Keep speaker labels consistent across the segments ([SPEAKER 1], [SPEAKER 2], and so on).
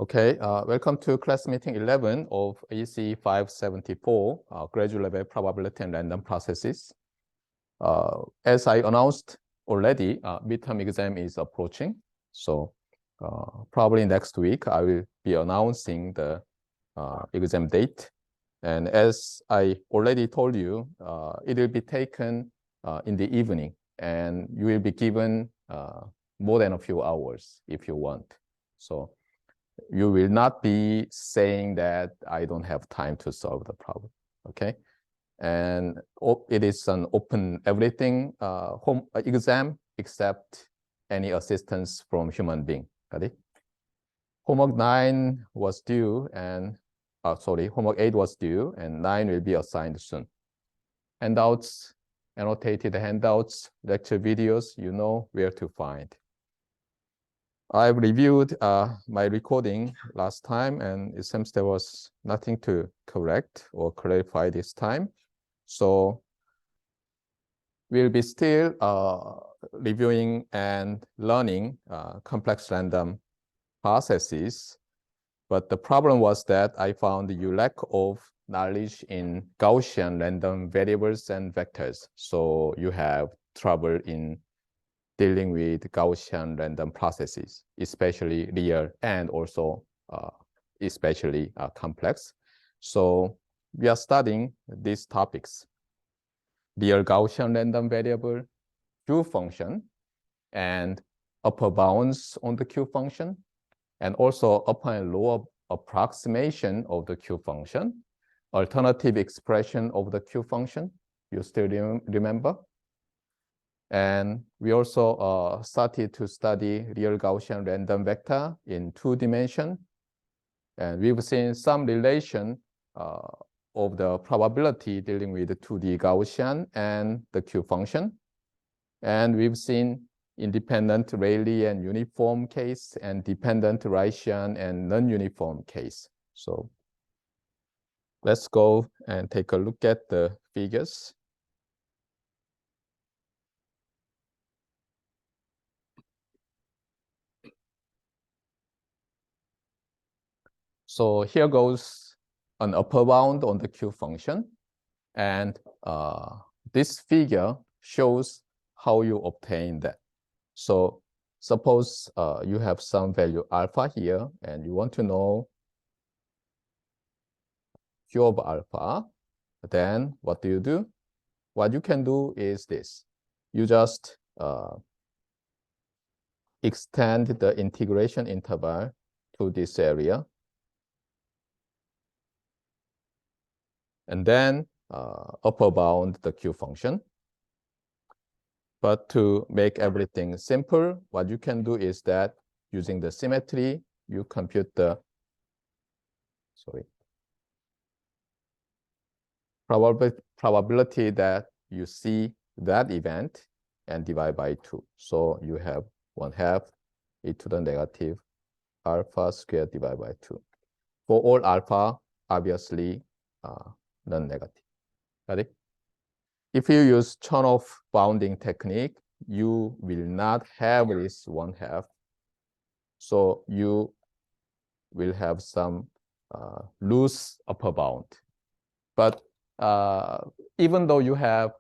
[SPEAKER 1] Okay, welcome to class meeting 11 of EECE574, graduate level probability and random processes. As I announced already, midterm exam is approaching. So probably next week, I will be announcing the exam date. And as I already told you, it will be taken in the evening, and you will be given more than a few hours if you want. So you will not be saying that I don't have time to solve the problem, okay? And it is an open everything home exam except any assistance from human being, got it? Homework 9 was due and, homework 8 was due and 9 will be assigned soon. Handouts, annotated handouts, lecture videos, you know where to find. I've reviewed my recording last time, and it seems there was nothing to correct or clarify this time. So we'll be still reviewing and learning complex random processes. But the problem was that I found you lack of knowledge in Gaussian random variables and vectors. So you have trouble in dealing with Gaussian random processes, especially real and also especially complex. So we are studying these topics: real Gaussian random variable, Q function, and upper bounds on the Q function, and also upper and lower approximation of the Q function, alternative expression of the Q function. You still remember? And we also started to study real Gaussian random vector in 2 dimensions. And we've seen some relation of the probability dealing with the 2D Gaussian and the Q function. And we've seen independent Rayleigh and uniform case and dependent Rayleigh and non-uniform case. So let's go and take a look at the figures. So here goes an upper bound on the Q function. And this figure shows how you obtain that. So suppose you have some value alpha here, and you want to know Q of alpha. Then what do? What you can do is this. You just extend the integration interval to this area. And then upper bound the Q function. But to make everything simple, what you can do is that using the symmetry, you compute the probability that you see that event and divide by 2. So you have 1/2 e to the negative alpha squared divided by 2. For all alpha, obviously non-negative. Got it? If you use Chernoff bounding technique, you will not have this 1/2. So you will have some loose upper bound. But even though you have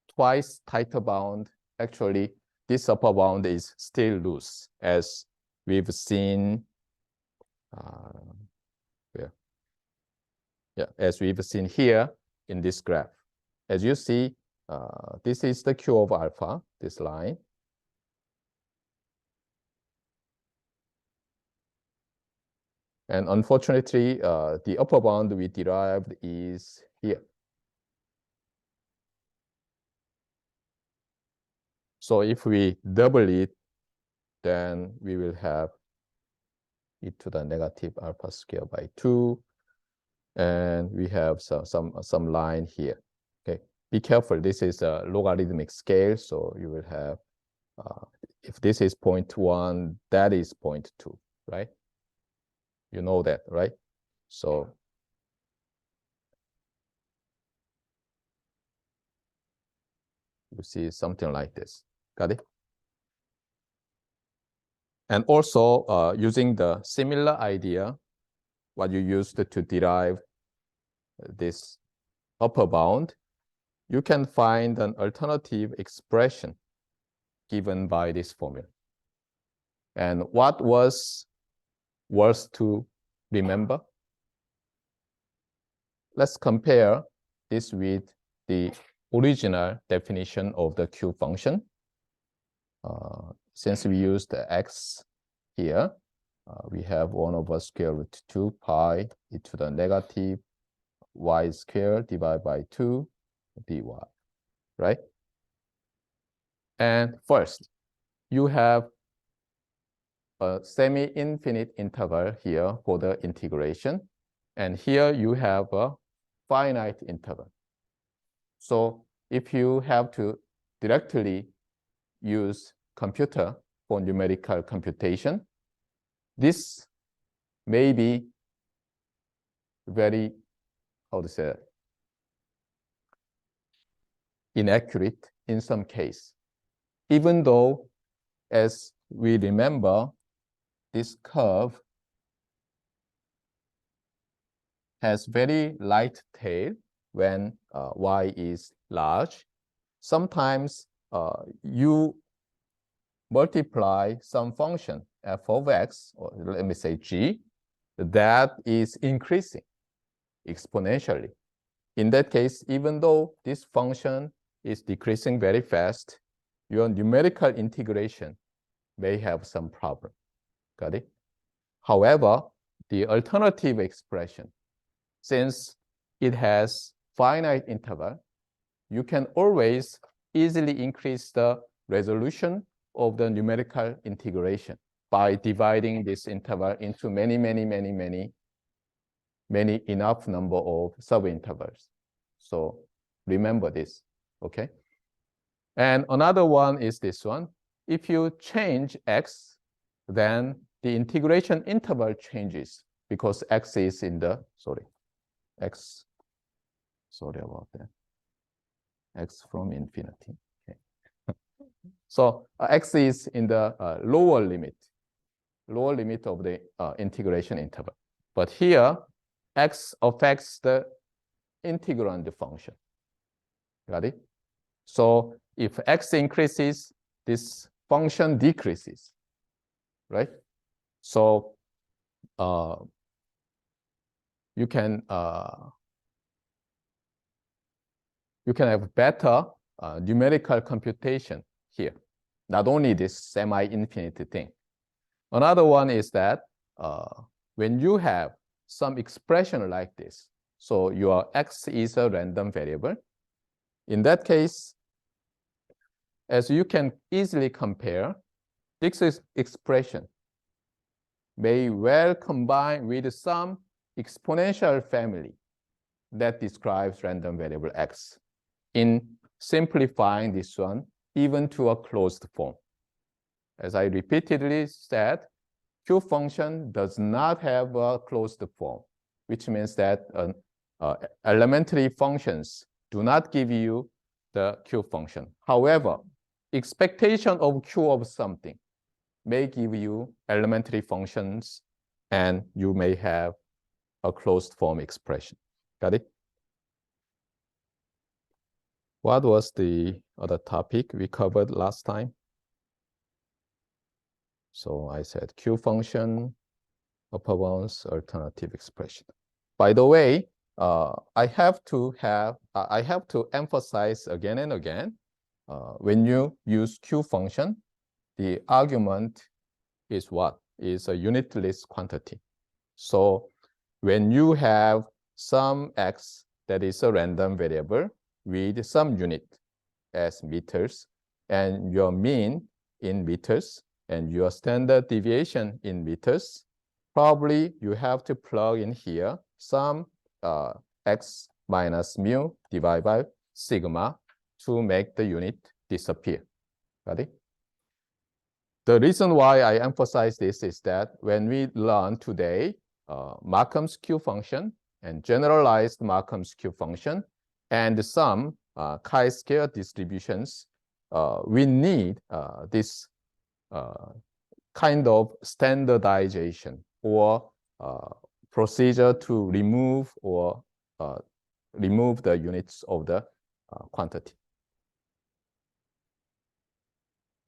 [SPEAKER 1] twice tighter bound, actually this upper bound is still loose, as we've seen as we've seen here in this graph. As you see, this is the Q of alpha, this line. And unfortunately, the upper bound we derived is here. So if we double it, then we will have e to the negative alpha squared by 2. And we have some line here. Okay, be careful. This is a logarithmic scale, so you will have, if this is 0.1, that is 0.2, right? You know that, right? So you see something like this. Got it? And also using the similar idea, what you used to derive this upper bound, you can find an alternative expression given by this formula. And what was worth to remember? Let's compare this with the original definition of the Q function. Since we used the x here, we have 1 over square root 2 pi e to the negative y squared divided by 2 dy, right? And first, you have a semi-infinite interval here for the integration. And here you have a finite interval. So if you have to directly use computer for numerical computation, this may be very, how to say, inaccurate in some case. Even though, as we remember, this curve has very light tail when y is large. Sometimes you multiply some function f of x, or let me say g, that is increasing exponentially. In that case, even though this function is decreasing very fast, your numerical integration may have some problem. Got it? However, the alternative expression, since it has finite interval, you can always easily increase the resolution of the numerical integration by dividing this interval into many enough number of subintervals. So remember this, okay? And another one is this one. If you change x, then the integration interval changes because x is in the, sorry about that, x from infinity. Okay. So x is in the lower limit of the integration interval. But here, x affects the integrand function. Got it? So if x increases, this function decreases, right? So you can have better numerical computation here. Not only this semi-infinite thing. Another one is that when you have some expression like this, so your x is a random variable. In that case, as you can easily compare, this expression may well combine with some exponential family that describes random variable x in simplifying this one even to a closed form. As I repeatedly said, Q function does not have a closed form, which means that elementary functions do not give you the Q function. However, expectation of Q of something may give you elementary functions, and you may have a closed form expression. Got it? What was the other topic we covered last time? So I said Q function, upper bounds, alternative expression. By the way, I have to emphasize again and again, when you use Q function, the argument is what? Is a unitless quantity. So when you have some x that is a random variable with some unit as meters, and your mean in meters, and your standard deviation in meters, probably you have to plug in here some x minus mu divided by sigma to make the unit disappear. Got it? The reason why I emphasize this is that when we learn today Markham's Q function and generalized Markham's Q function and some chi-square distributions, we need this kind of standardization or procedure to remove or remove the units of the quantity.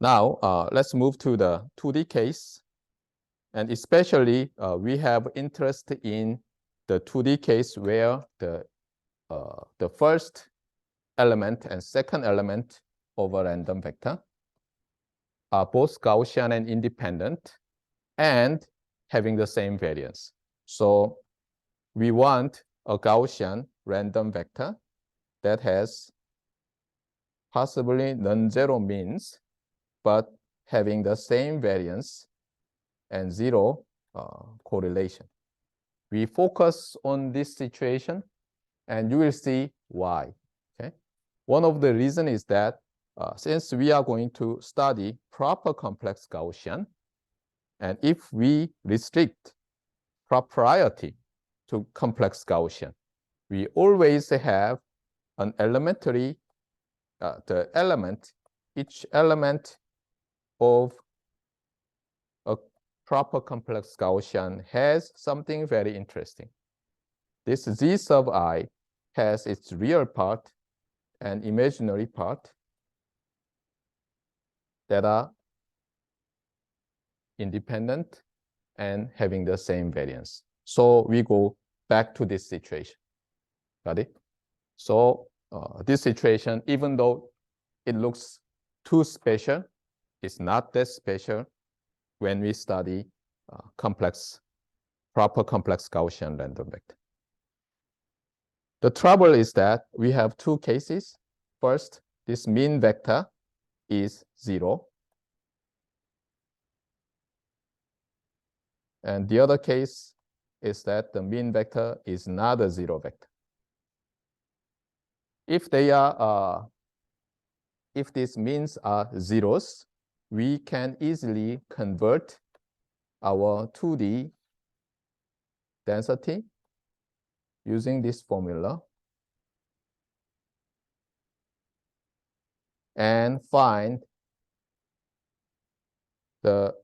[SPEAKER 1] Now, let's move to the 2D case. And especially, we have interest in the 2D case where the first element and second element of a random vector are both Gaussian and independent and having the same variance. So we want a Gaussian random vector that has possibly non-zero means, but having the same variance and zero correlation. We focus on this situation, and you will see why. Okay, one of the reasons is that since we are going to study proper complex Gaussian, and if we restrict propriety to complex Gaussian, we always have an elementary, each element of a proper complex Gaussian has something very interesting. This Z sub I has its real part and imaginary part that are independent and having the same variance. So we go back to this situation. Got it? So this situation, even though it looks too special, it's not that special when we study proper complex Gaussian random vector. The trouble is that we have two cases. First, this mean vector is 0. And the other case is that the mean vector is not a 0 vector. If they are, if these means are zeros, we can easily convert our 2D density using this formula and find the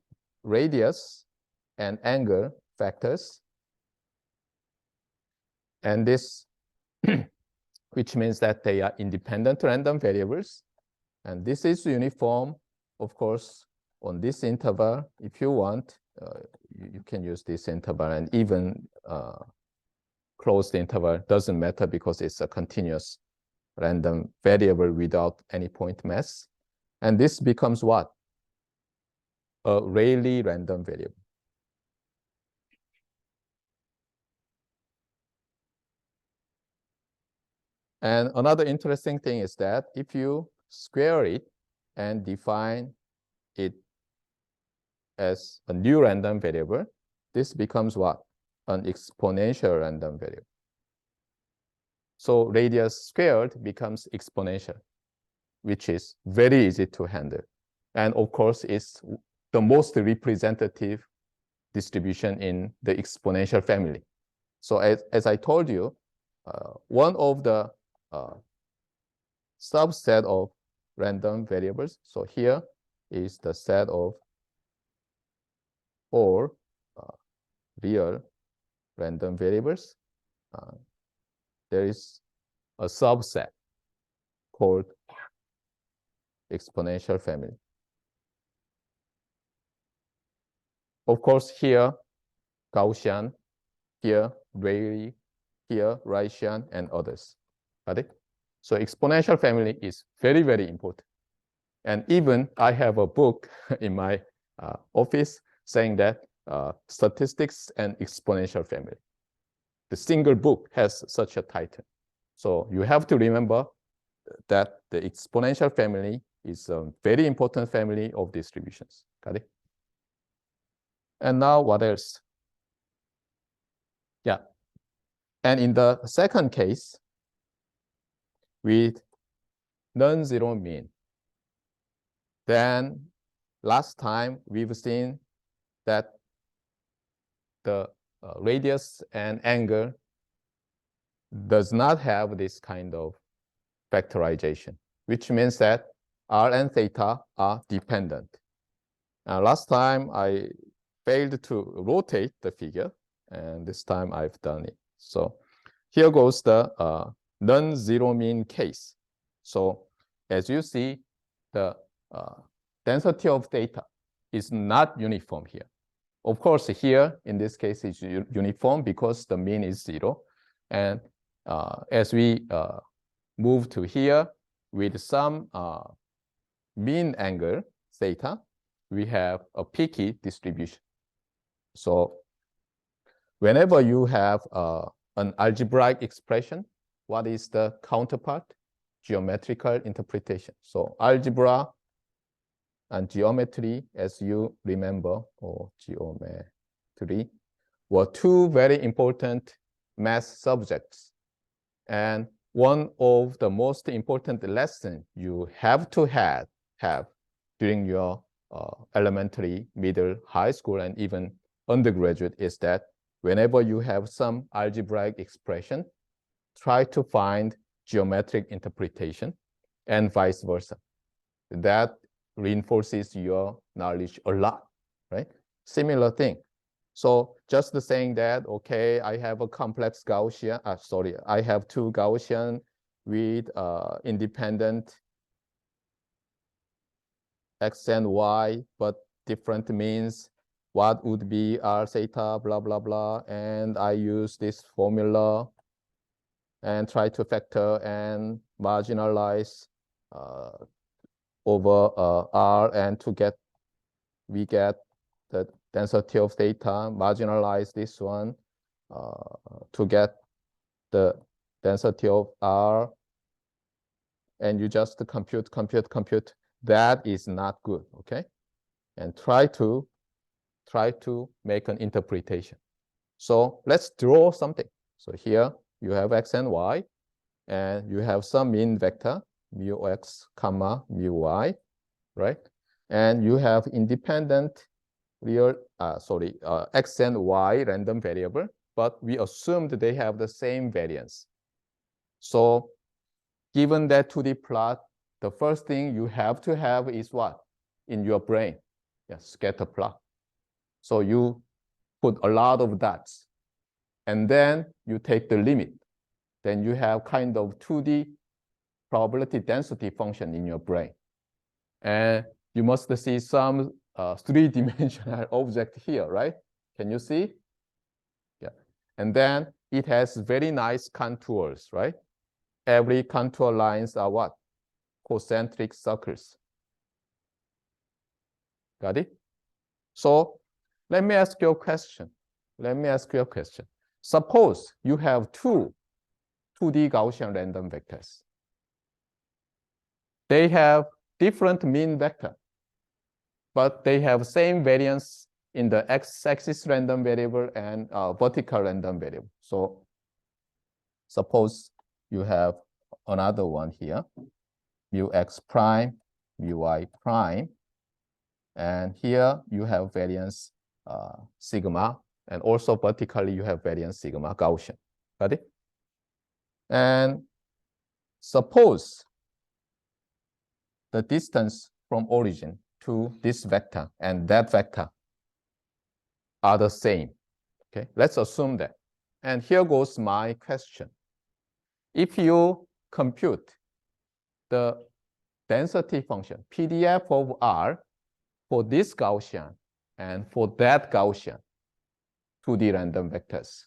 [SPEAKER 1] radius and angle factors, and this which means that they are independent random variables, and this is uniform, of course, on this interval. If you want, you can use this interval, and even closed interval doesn't matter because it's a continuous random variable without any point mass. And this becomes what? A Rayleigh random variable. And another interesting thing is that if you square it and define it as a new random variable, this becomes what? An exponential random variable. So radius squared becomes exponential, which is very easy to handle. And of course, it's the most representative distribution in the exponential family. So as I told you, one of the subset of random variables. So here is the set of all real random variables. There is a subset called exponential family. Of course, here Gaussian, here Rayleigh, here Rayleigh, and others. Got it? So exponential family is very, very important. And even I have a book in my office saying that statistics and exponential family. The single book has such a title. So you have to remember that the exponential family is a very important family of distributions. Got it? And now what else? Yeah. And in the second case, with non-zero mean, then last time we've seen that the radius and angle does not have this kind of factorization, which means that r and theta are dependent. Last time I failed to rotate the figure, and this time I've done it. So here goes the non-zero mean case. So as you see, the density of data is not uniform here. Of course, here in this case it's uniform because the mean is 0. And as we move to here with some mean angle theta, we have a peaky distribution. So whenever you have an algebraic expression, what is the counterpart? Geometrical interpretation. So algebra and geometry, as you remember, or geometry, were two very important math subjects. And one of the most important lessons you have to have during your elementary, middle, high school, and even undergraduate is that whenever you have some algebraic expression, try to find geometric interpretation and vice versa. That reinforces your knowledge a lot, right? Similar thing. So just saying that, okay, I have a complex Gaussian, I have two Gaussian with independent X and Y, but different means. What would be R theta, blah, blah, blah. And I use this formula and try to factor and marginalize over R, and we get the density of theta, marginalize this one to get the density of R, and you just compute. That is not good, okay? And try to make an interpretation. So let's draw something. So here you have X and Y, and you have some mean vector, mu X, comma, mu Y, right? And you have independent X and Y random variable, but we assumed they have the same variance. So given that 2D plot, the first thing you have to have is what? In your brain, yes, scatter plot. So you put a lot of dots, and then you take the limit. Then you have kind of 2D probability density function in your brain. And you must see some three-dimensional object here, right? Can you see? Yeah. And then it has very nice contours, right? Every contour lines are what? Concentric circles. Got it? So let me ask you a question. Suppose you have two 2D Gaussian random vectors. They have different mean vector, but they have same variance in the x-axis random variable and vertical random variable. So suppose you have another one here, mu x prime, mu y prime, and here you have variance sigma, and also vertically you have variance sigma Gaussian. Got it? And suppose the distance from origin to this vector and that vector are the same. Okay, let's assume that. And here goes my question. If you compute the density function, PDF of R, for this Gaussian and for that Gaussian, 2D random vectors,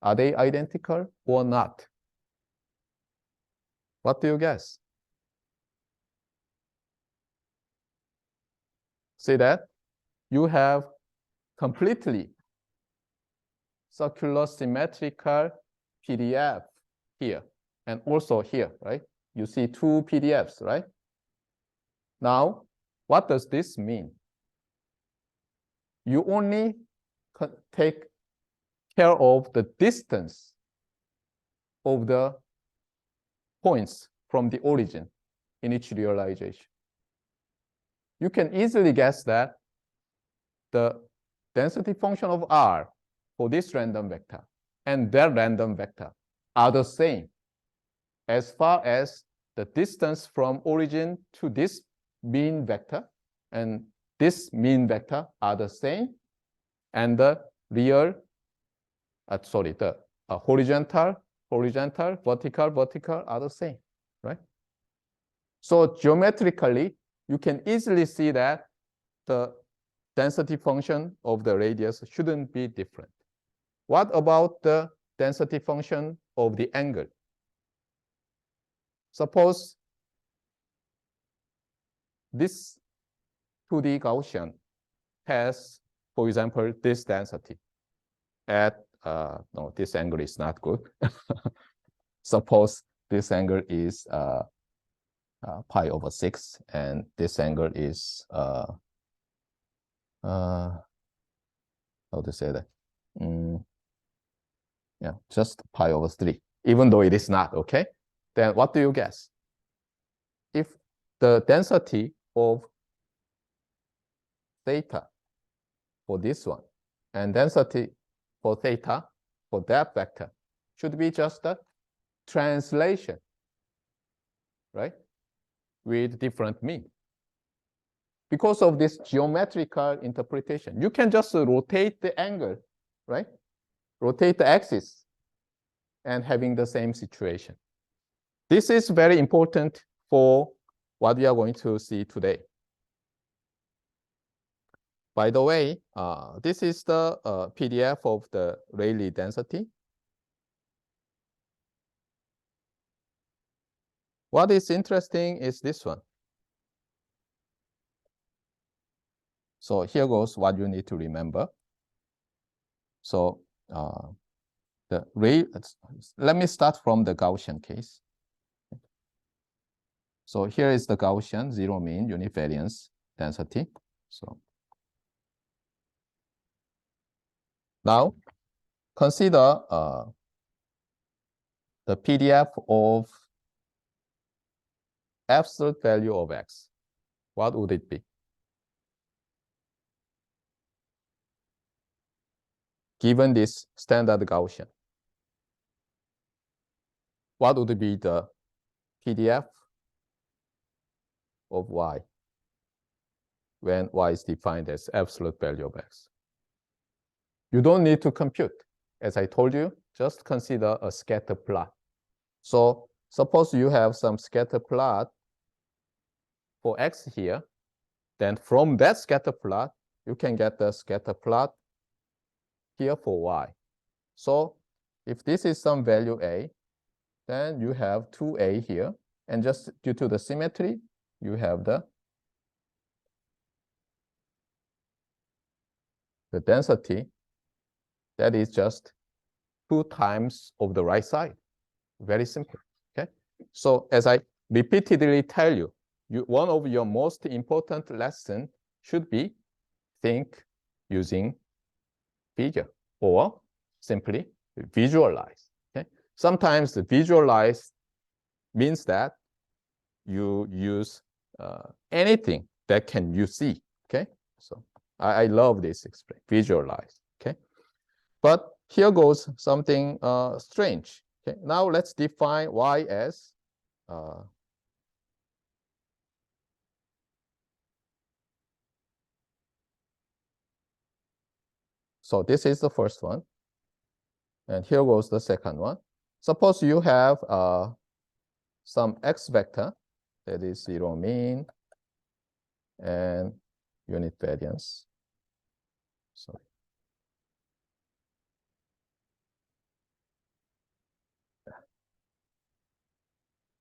[SPEAKER 1] are they identical or not? What do you guess? See that? You have completely circular symmetrical PDF here and also here, right? You see two PDFs, right? Now, what does this mean? You only take care of the distance of the points from the origin in each realization. You can easily guess that the density function of R for this random vector and that random vector are the same as far as the distance from origin to this mean vector and this mean vector are the same, and the real, the horizontal, vertical are the same, right? So geometrically, you can easily see that the density function of the radius shouldn't be different. What about the density function of the angle? Suppose this 2D Gaussian has, for example, this density at, no, this angle is not good. Suppose this angle is pi over 6, and this angle is, how to say that? Yeah, just pi over 3, even though it is not, okay? Then what do you guess? If the density of theta for this one and density for theta for that vector should be just a translation, right? With different mean. Because of this geometrical interpretation, you can just rotate the angle, right? Rotate the axis and having the same situation. This is very important for what we are going to see today. By the way, this is the PDF of the Rayleigh density. What is interesting is this one. So here goes what you need to remember. So let me start from the Gaussian case. So here is the Gaussian zero mean univariance density. So now consider the PDF of absolute value of x. What would it be? Given this standard Gaussian, what would be the PDF of y when y is defined as absolute value of x? You don't need to compute. As I told you, just consider a scatter plot. So suppose you have some scatter plot for x here, then from that scatter plot, you can get the scatter plot here for y. So if this is some value a, then you have 2a here, and just due to the symmetry, you have the density that is just 2 times of the right side. Very simple, okay? So as I repeatedly tell you, one of your most important lessons should be think using figure or simply visualize, okay? Sometimes the visualize means that you use anything that you see, okay? So I love this expression, visualize, okay? But here goes something strange, okay? Now let's define y as so this is the first one. And here goes the second one. Suppose you have some x vector that is zero mean and unit variance. Sorry.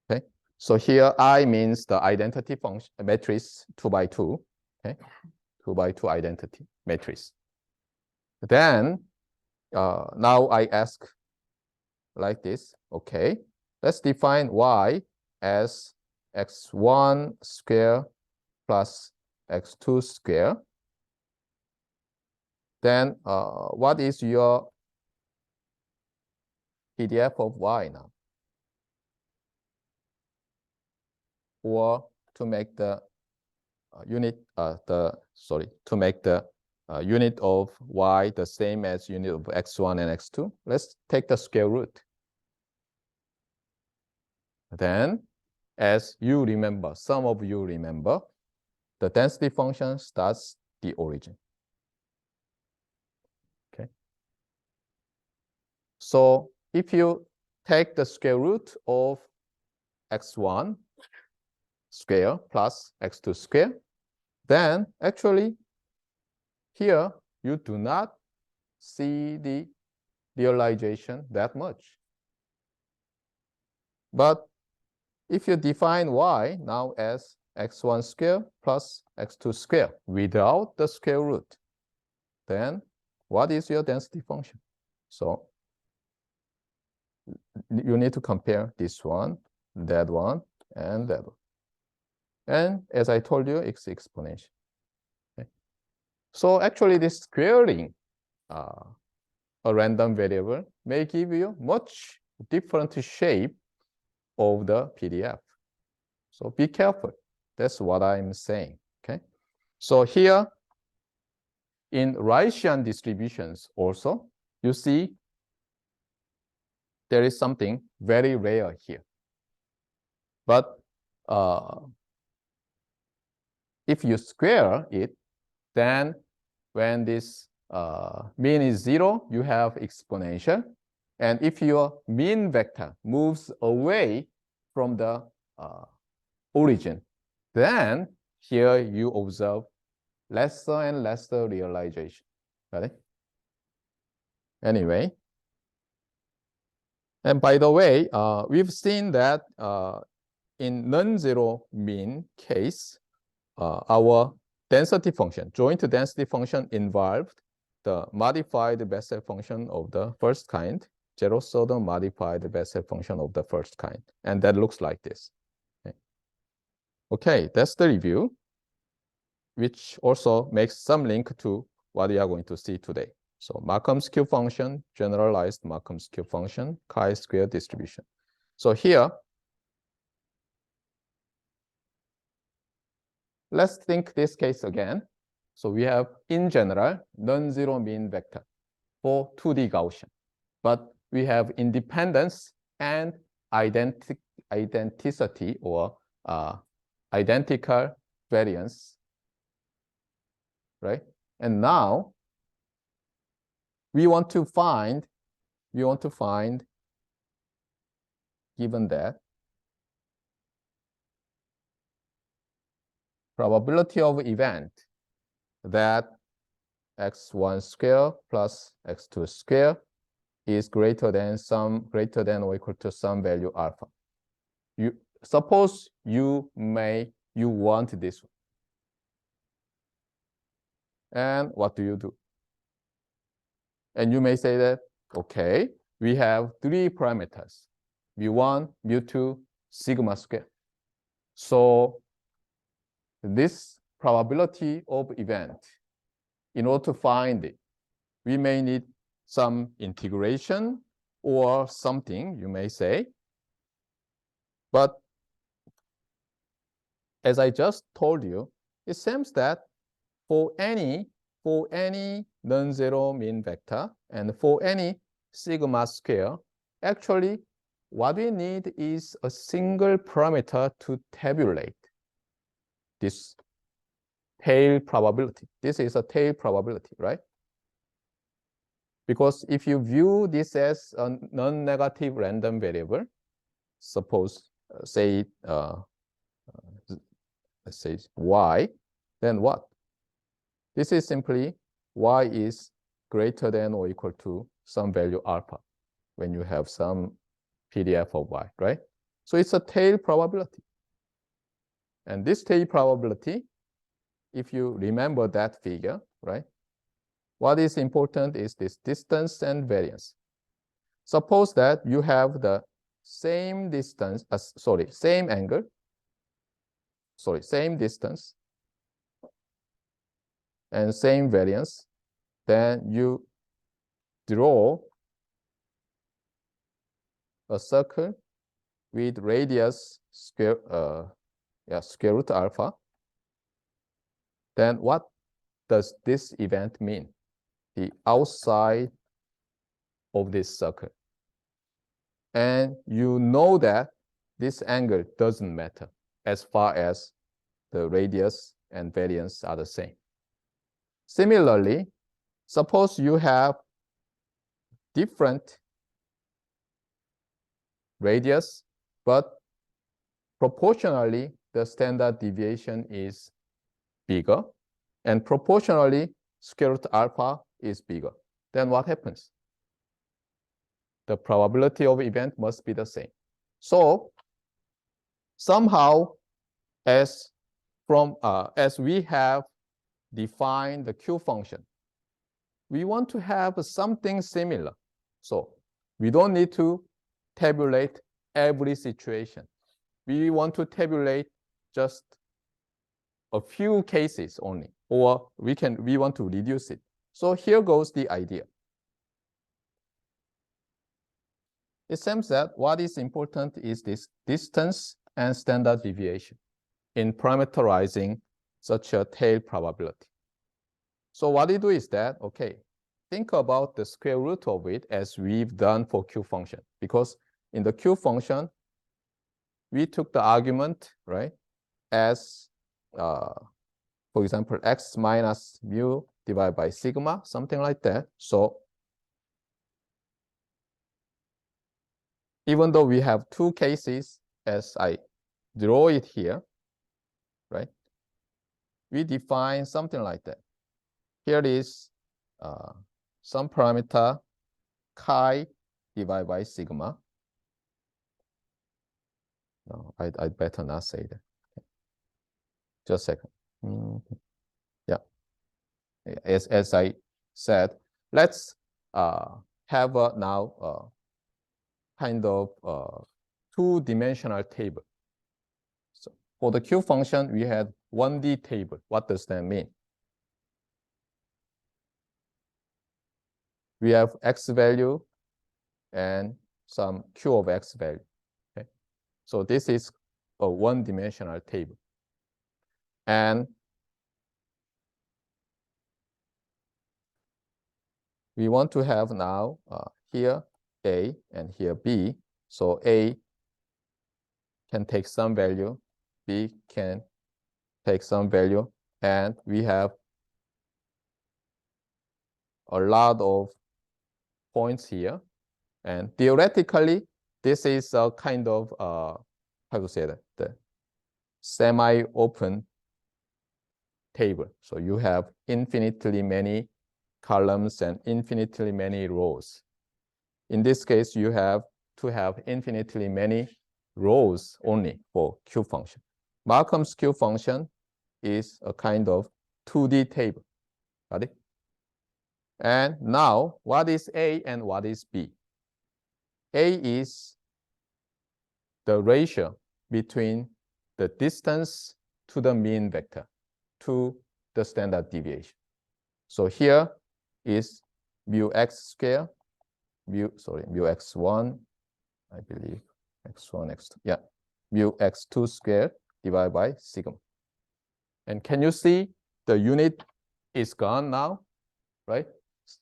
[SPEAKER 1] Okay. So here I means the identity function matrix 2 by 2. Okay. 2 by 2 identity matrix. Then now I ask like this. Okay. Let's define y as x1 square plus x2 square. Then what is your PDF of y now? Or to make the unit unit of y the same as unit of x1 and x2, let's take the square root. Then, as you remember, some of you remember, the density function starts the origin. Okay. So if you take the square root of x1 square plus x2 square, then actually here you do not see the realization that much. But if you define y now as x1 square plus x2 square without the square root, then what is your density function? So you need to compare this one, and that one. And as I told you, it's exponential. Okay. So actually this squaring a random variable may give you much different shape of the PDF. So be careful. That's what I'm saying. Okay. So here in Raysian distributions also, you see there is something very rare here. But if you square it, then when this mean is 0, you have exponential. And if your mean vector moves away from the origin, then here you observe lesser and lesser realization. Got it? Anyway, and by the way, we've seen that in non-zero mean case, our density function, joint density function involved the modified Bessel function of the first kind, zero-sudden modified Bessel function of the first kind. And that looks like this. Okay, that's the review, which also makes some link to what we are going to see today. So Markham's Q function, generalized Markham's Q function, chi-square distribution. So here, let's think this case again. So we have, in general, non-zero mean vector for 2D Gaussian. But we have independence and identicity or identical variance, right? And now we want to find, given that, probability of event that x1 square plus x2 square is greater than or equal to some value alpha. You suppose you want this one. And what do? And you may say that, okay, we have 3 parameters, mu1, mu2, sigma square. So this probability of event, in order to find it, we may need some integration or something, you may say. But as I just told you, it seems that for any non-zero mean vector and for any sigma square, actually what we need is a single parameter to tabulate this tail probability. This is a tail probability, right? Because if you view this as a non-negative random variable, suppose say let's say y, then what? This is simply y is greater than or equal to some value alpha when you have some PDF of y, right? So it's a tail probability. And this tail probability, if you remember that figure, right? What is important is this distance and variance. Suppose that you have the same distance, same angle, same distance, and same variance, then you draw a circle with radius square root alpha. Then what does this event mean? The outside of this circle. And you know that this angle doesn't matter as far as the radius and variance are the same. Similarly, suppose you have different radius, but proportionally the standard deviation is bigger, and proportionally square root alpha is bigger. Then what happens? The probability of event must be the same. So somehow, as we have defined the Q function, we want to have something similar. So we don't need to tabulate every situation. We want to tabulate just a few cases only, or we want to reduce it. So here goes the idea. It seems that what is important is this distance and standard deviation in parameterizing such a tail probability. So what we do is that, okay, think about the square root of it as we've done for Q function, because in the Q function, we took the argument, right, as, for example, x minus mu divided by sigma, something like that. So even though we have two cases, as I draw it here, right, we define something like that. Here is some parameter chi divided by sigma. No, I'd better not say that. Okay. Just a second. Yeah. As I said, let's have now kind of two-dimensional table. So for the Q function, we had 1D table. What does that mean? We have x value and some Q of x value. Okay? So this is a one-dimensional table. And we want to have now here A and here B. So A can take some value, B can take some value, and we have a lot of points here. And theoretically, this is a kind of, how to say that, the semi-open table. So you have infinitely many columns and infinitely many rows. In this case, you have to have infinitely many rows only for Q function. Markham's Q function is a kind of 2D table. Got it? And now, what is A and what is B? A is the ratio between the distance to the mean vector to the standard deviation. So here is mu x squared, mu x1, I believe, x1, x2, yeah, mu x2 squared divided by sigma. And can you see the unit is gone now, right?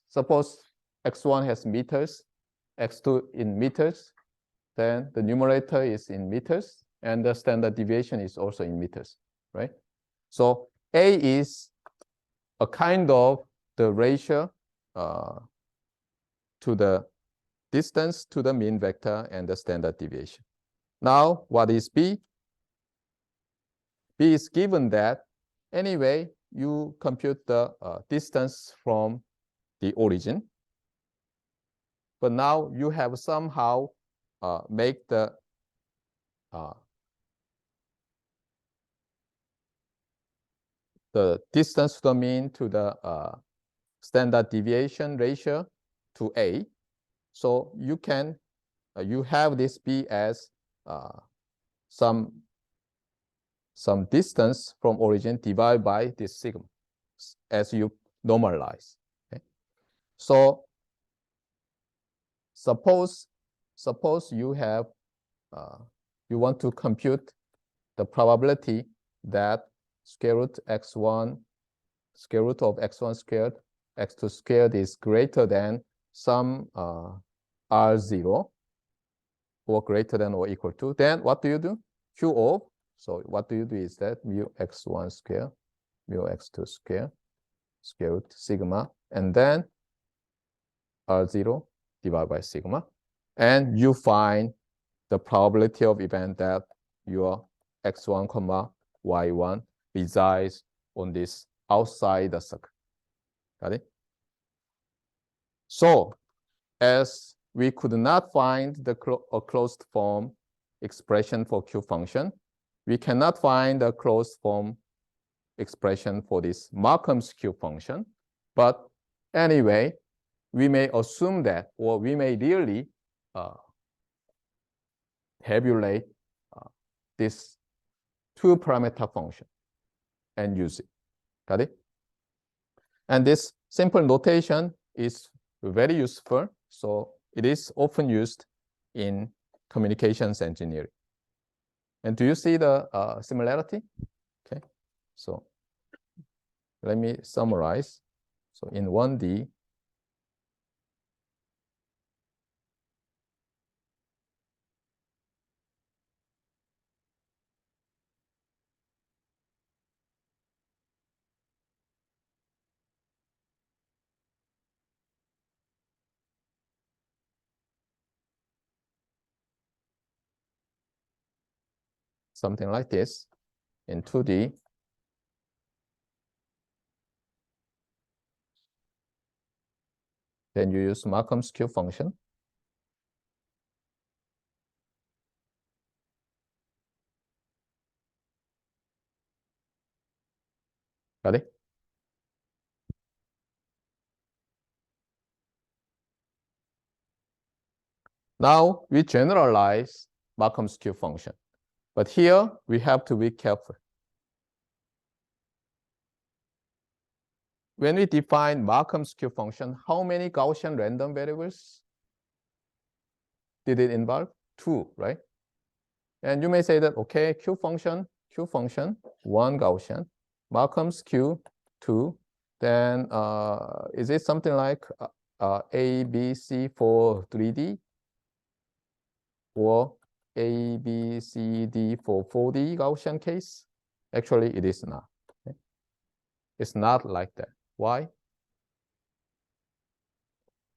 [SPEAKER 1] Suppose x1 has meters, x2 in meters, then the numerator is in meters, and the standard deviation is also in meters, right? So A is a kind of the ratio to the distance to the mean vector and the standard deviation. Now, what is B? B is given that anyway, you compute the distance from the origin, but now you have somehow make the distance to the mean to the standard deviation ratio to A. So you can you have this B as some distance from origin divided by this sigma as you normalize. Okay? So suppose you have you want to compute the probability that square root x1, square root of x1 squared, x2 squared is greater than some r0 or greater than or equal to, then what do you do? Q of, so what do you do is that mu x1 squared mu x2 square root sigma, and then R0 divided by sigma. And you find the probability of event that your x1, y1 resides on this outside the circle. Got it? So as we could not find a closed form expression for Q function, we cannot find a closed form expression for this Markham's Q function. But anyway, we may assume that, or we may really tabulate this two-parameter function and use it. Got it? And this simple notation is very useful. So it is often used in communications engineering. And do you see the similarity? Okay, so let me summarize. So in 1D, something like this. In 2D, then you use Markham's Q function. Got it? Now we generalize Markham's Q function. But here we have to be careful. When we define Markham's Q function, how many Gaussian random variables did it involve? 2, right? And you may say that, okay, Q function, 1 Gaussian, Markham's Q, 2. Then is it something like A, B, C for 3D? Or A, B, C, D for 4D Gaussian case? Actually, it is not. Okay? It's not like that. Why?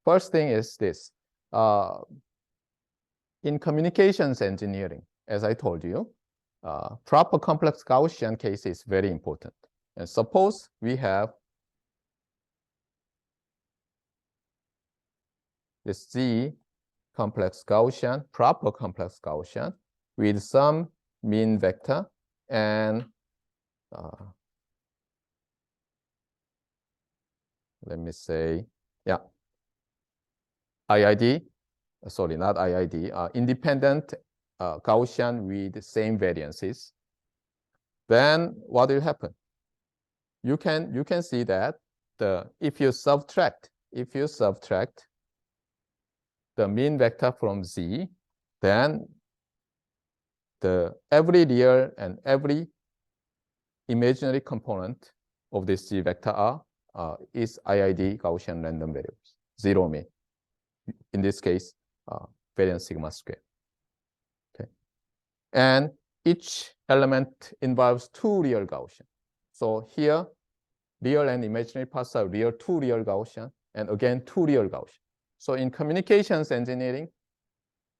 [SPEAKER 1] First thing is this. In communications engineering, as I told you, proper complex Gaussian case is very important. And suppose we have this Z complex Gaussian, proper complex Gaussian, with some mean vector and let me say, yeah, IID, sorry, not IID, independent Gaussian with the same variances. Then what will happen? You can see that if you subtract the mean vector from Z, then every real and every imaginary component of this Z vector R is IID Gaussian random variables, 0 mean. In this case, variance sigma square. Okay, and each element involves 2 real Gaussian. So here, real and imaginary parts are real, 2 real Gaussian, and again 2 real Gaussian. So in communications engineering,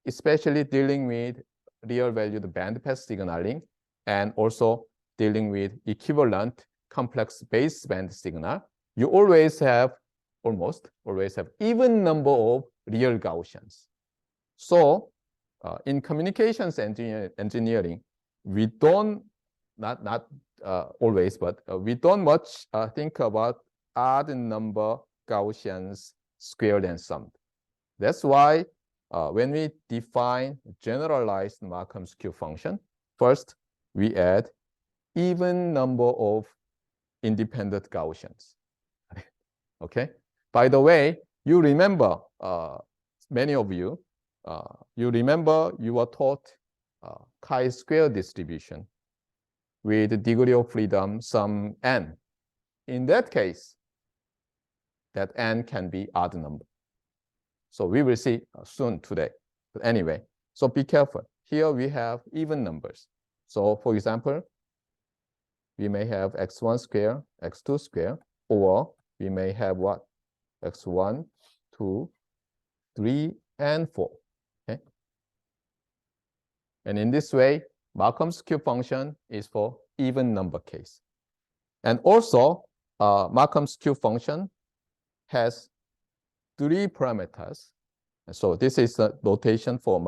[SPEAKER 1] especially dealing with real valued bandpass signaling and also dealing with equivalent complex baseband signal, you almost always have even number of real Gaussians. So in communications engineering, we don't, not always, but we don't much think about odd number Gaussians squared and summed. That's why when we define generalized Markham's Q function, first we add even number of independent Gaussians. Okay. By the way, you remember, many of you, you remember you were taught chi-square distribution with degree of freedom some n. In that case, that n can be odd number. So we will see soon today. But anyway, so be careful. Here we have even numbers. So for example, we may have x1 square, x2 square, or we may have what? x1, 2, 3, and 4. Okay. And in this way, Markham's cube function is for even number case. And also, Markham's cube function has 3 parameters. So this is the notation for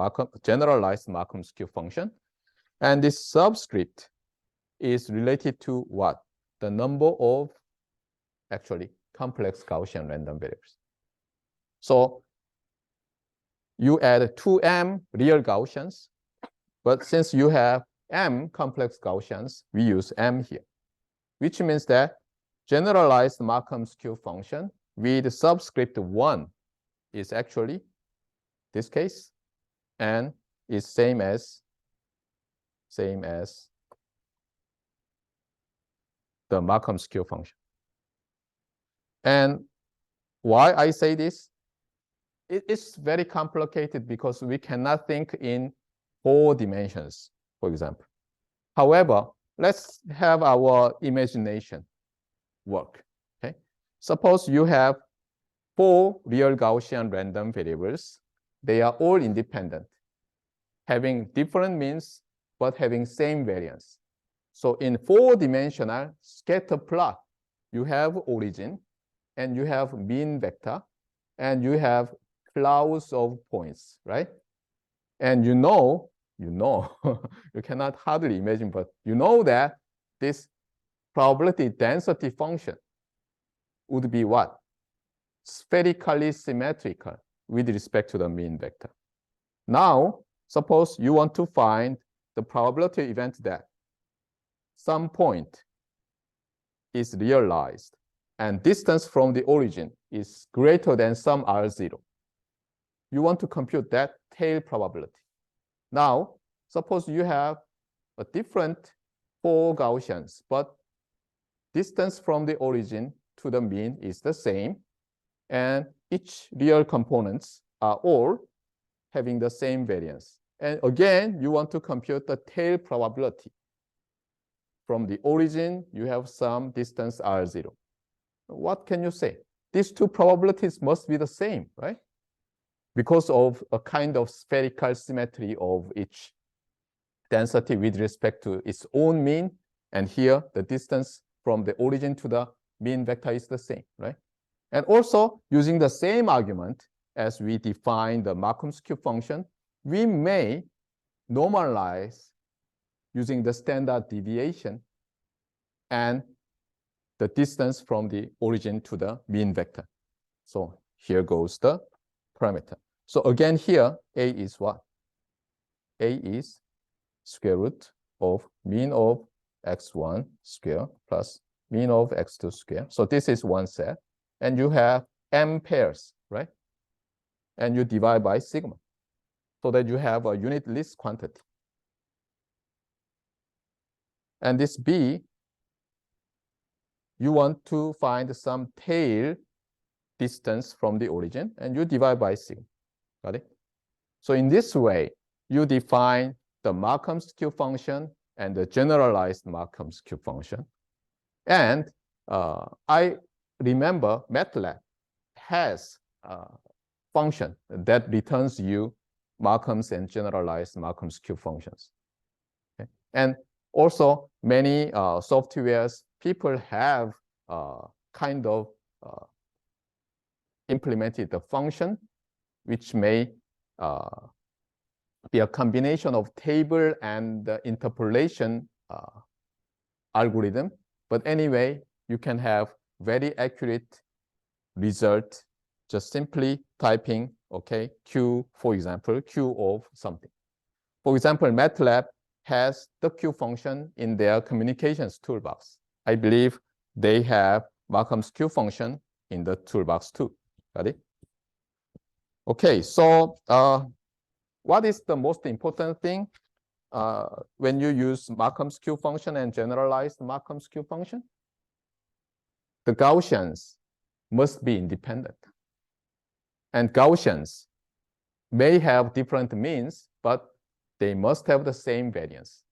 [SPEAKER 1] generalized Markham's cube function. And this subscript is related to what? The number of actually complex Gaussian random variables. So you add 2m real Gaussians, but since you have m complex Gaussians, we use m here, which means that generalized Markham's cube function with subscript 1 is actually this case, and is same as the Markham's cube function. And why I say this? It's very complicated because we cannot think in 4 dimensions, for example. However, let's have our imagination work. Okay, suppose you have 4 real Gaussian random variables. They are all independent, having different means, but having same variance. So in 4-dimensional scatter plot, you have origin, and you have mean vector, and you have clouds of points, right? And you cannot hardly imagine, but you know that this probability density function would be what? Spherically symmetrical with respect to the mean vector. Now, suppose you want to find the probability event that some point is realized and distance from the origin is greater than some R0. You want to compute that tail probability. Now, suppose you have a different 4 Gaussians, but distance from the origin to the mean is the same, and each real components are all having the same variance. And again, you want to compute the tail probability. From the origin, you have some distance R0. What can you say? These 2 probabilities must be the same, right? Because of a kind of spherical symmetry of each density with respect to its own mean. And here, the distance from the origin to the mean vector is the same, right? And also, using the same argument as we define the Markham's cube function, we may normalize using the standard deviation and the distance from the origin to the mean vector. So here goes the parameter. So again here, A is what? A is square root of mean of x1 square plus mean of x2 square. So this is one set. And you have m pairs, right? And you divide by sigma so that you have a unit list quantity. And this B, you want to find some tail distance from the origin, and you divide by sigma. Got it? So in this way, you define the Markham's cube function and the generalized Markham's cube function. And I remember MATLAB has a function that returns you Markham's and generalized Markham's cube functions. Okay? And also, many softwares, people have kind of implemented the function, which may be a combination of table and interpolation algorithm. But anyway, you can have very accurate result just simply typing, okay, Q, for example, Q of something. For example, MATLAB has the Q function in their communications toolbox. I believe they have Markham's Q function in the toolbox too. Got it? Okay, so what is the most important thing when you use Markham's Q function and generalized Markham's Q function? The Gaussians must be independent. And Gaussians may have different means, but they must have the same variance.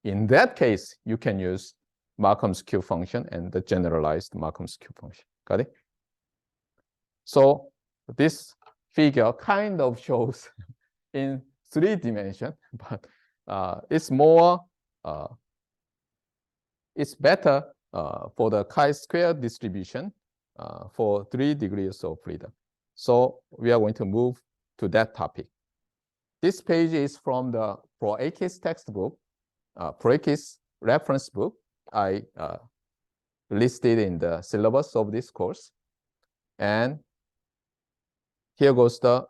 [SPEAKER 1] In that case, you can use Markham's Q function and the generalized Markham's Q function. Got it? So this figure kind of shows in 3 dimensions, but it's more, it's better for the chi-square distribution for 3 degrees of freedom. So we are going to move to that topic. This page is from the EECE textbook, EECE reference book I listed in the syllabus of this course. And here goes the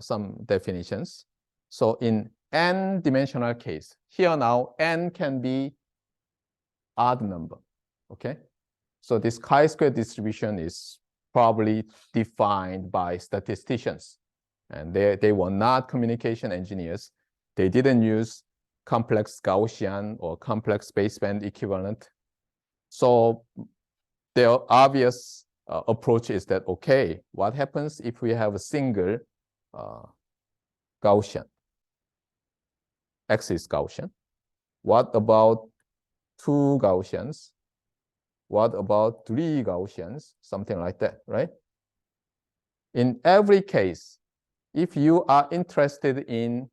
[SPEAKER 1] some definitions. So in n-dimensional case, here now n can be odd number, okay? So this chi-square distribution is probably defined by statisticians. And they were not communication engineers. They didn't use complex Gaussian or complex baseband equivalent. So their obvious approach is that, okay, what happens if we have a single Gaussian, axis Gaussian? What about 2 Gaussians? What about 3 Gaussians? Something like that, right? In every case, if you are interested in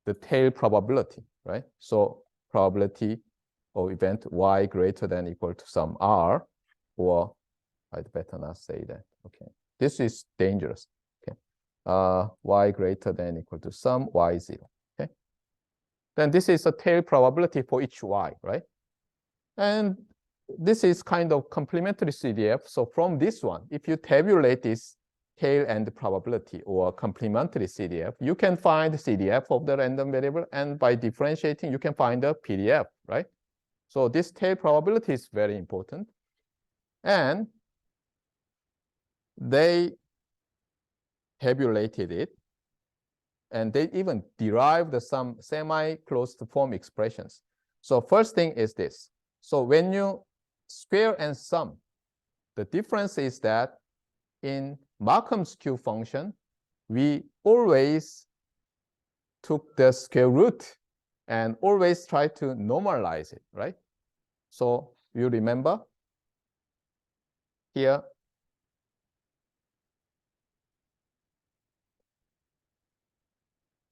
[SPEAKER 1] the tail probability, right? So probability of event y greater than equal to some r, or I'd better not say that, okay? This is dangerous, okay? Y greater than equal to some y0, okay? Then this is a tail probability for each y, right? And this is kind of complementary CDF. So from this one, if you tabulate this tail and probability or complementary CDF, you can find the CDF of the random variable, and by differentiating, you can find the PDF, right? So this tail probability is very important. And they tabulated it, and they even derived some semi-closed form expressions. So first thing is this. So when you square and sum, the difference is that in Markham's Q function, we always took the square root and always try to normalize it, right? So you remember here,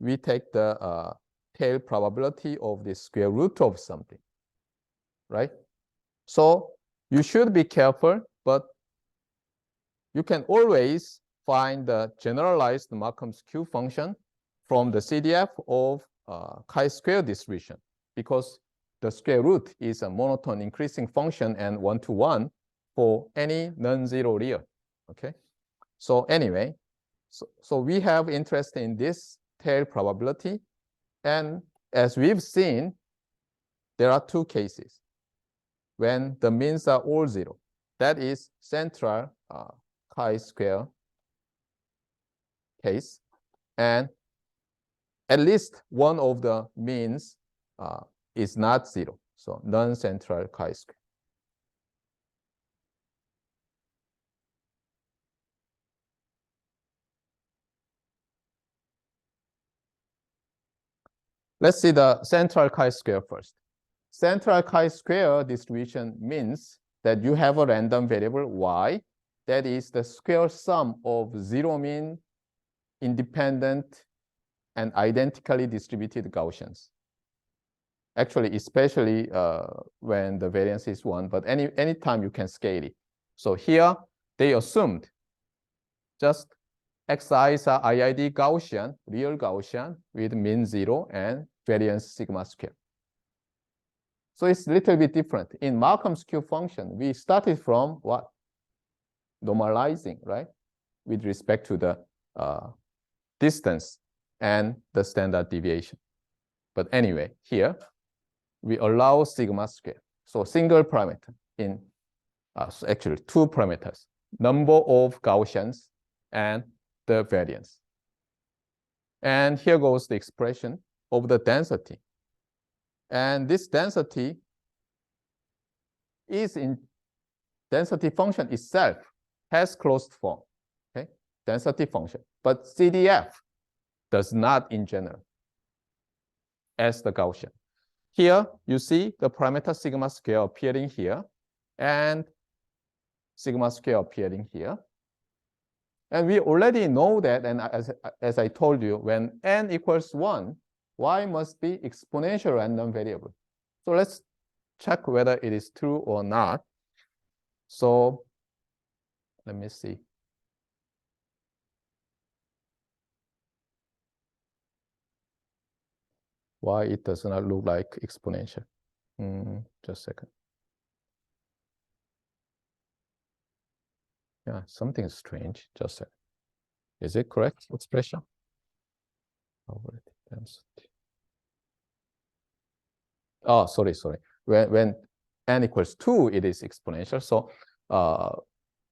[SPEAKER 1] we take the tail probability of the square root of something, right? So you should be careful, but you can always find the generalized Markham's Q function from the CDF of chi-square distribution, because the square root is a monotone increasing function and 1-to-1 for any non-zero real, okay? So anyway, so we have interest in this tail probability. And as we've seen, there are 2 cases when the means are all 0. That is central chi-square case. And at least one of the means is not 0. So non-central chi-square. Let's see the central chi-square first. Central chi-square distribution means that you have a random variable y that is the square sum of 0 mean, independent, and identically distributed Gaussians. Actually, especially when the variance is 1, but any time you can scale it. So here they assumed just xi's are IID Gaussian, real Gaussian with mean 0 and variance sigma square. So it's a little bit different. In Markham's Q function, we started from what? Normalizing, right? With respect to the distance and the standard deviation. But anyway, here we allow sigma square. So single parameter in, so actually 2 parameters, number of Gaussians and the variance. And here goes the expression of the density. And this density is in density function itself has closed form, okay? Density function, but CDF does not in general as the Gaussian. here you see the parameter sigma square appearing here and sigma square appearing here. And we already know that, and as I told you, when n equals 1, y must be exponential random variable. So let's check whether it is true or not. So let me see. Why it does not look like exponential. Just a second. Yeah, something strange. Just a second. Is it correct expression? Density. Oh, sorry. When n equals 2, it is exponential. So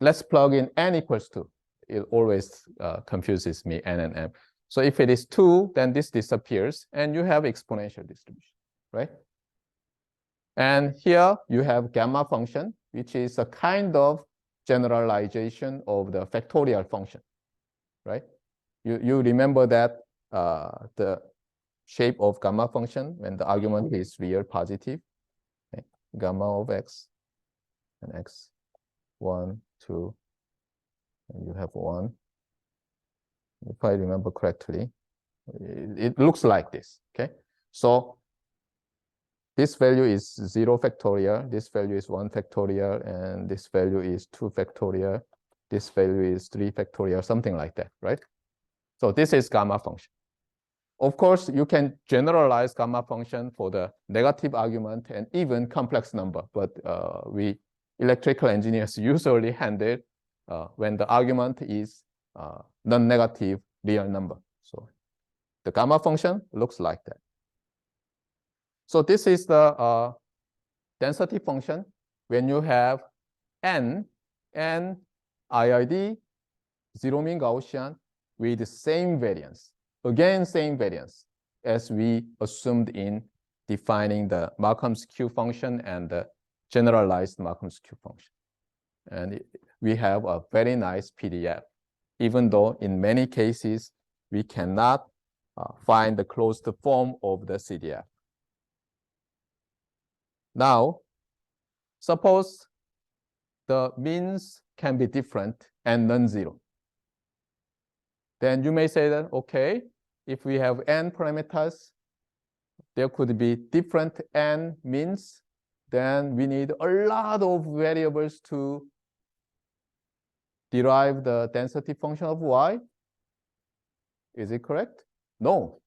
[SPEAKER 1] let's plug in n equals 2. It always confuses me, n and m. So if it is 2, then this disappears, and you have exponential distribution, right? And here you have gamma function, which is a kind of generalization of the factorial function, right? You remember that the shape of gamma function when the argument is real positive, okay? Gamma of x and x, 1, 2, and you have 1. If I remember correctly, it looks like this, okay? So this value is 0 factorial, this value is 1 factorial, and this value is 2 factorial, this value is 3 factorial, something like that, right? So this is gamma function. Of course, you can generalize gamma function for the negative argument and even complex number, but we electrical engineers usually handle when the argument is non-negative real number. So the gamma function looks like that. So this is the density function when you have n and IID, zero mean Gaussian, with the same variance. Again, same variance as we assumed in defining the Markham's Q function and the generalized Markham's Q function. And we have a very nice PDF, even though in many cases we cannot find the closed form of the CDF. Now, suppose the means can be different and non-zero. Then you may say that, okay, if we have n parameters, there could be different n means, then we need a lot of variables to derive the density function of y. Is it correct? No.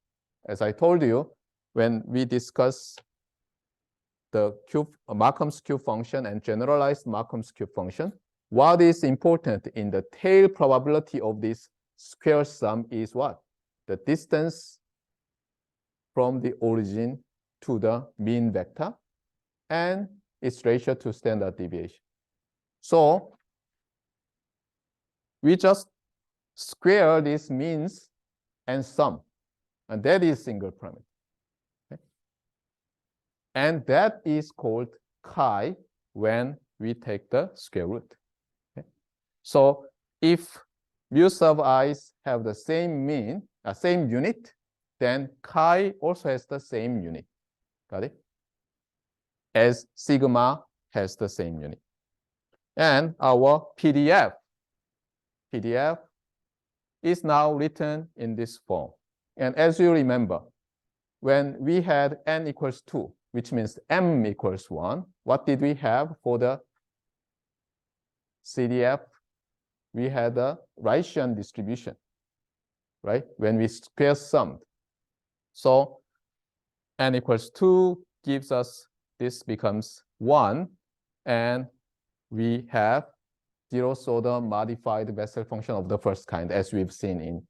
[SPEAKER 1] As I told you, when we discuss the Markham's Q function and generalized Markham's Q function, what is important in the tail probability of this square sum is what? The distance from the origin to the mean vector and its ratio to standard deviation. So we just square these means and sum, and that is single parameter. Okay? And that is called chi when we take the square root. Okay? So if mu sub i's have the same mean, same unit, then chi also has the same unit. Got it? As sigma has the same unit. And our PDF is now written in this form. And as you remember, when we had n equals 2, which means m equals 1, what did we have for the CDF? We had a Riccian distribution, right? When we square summed. So n equals 2 gives us, this becomes 1, and we have zeroth order modified Bessel function of the first kind, as we've seen in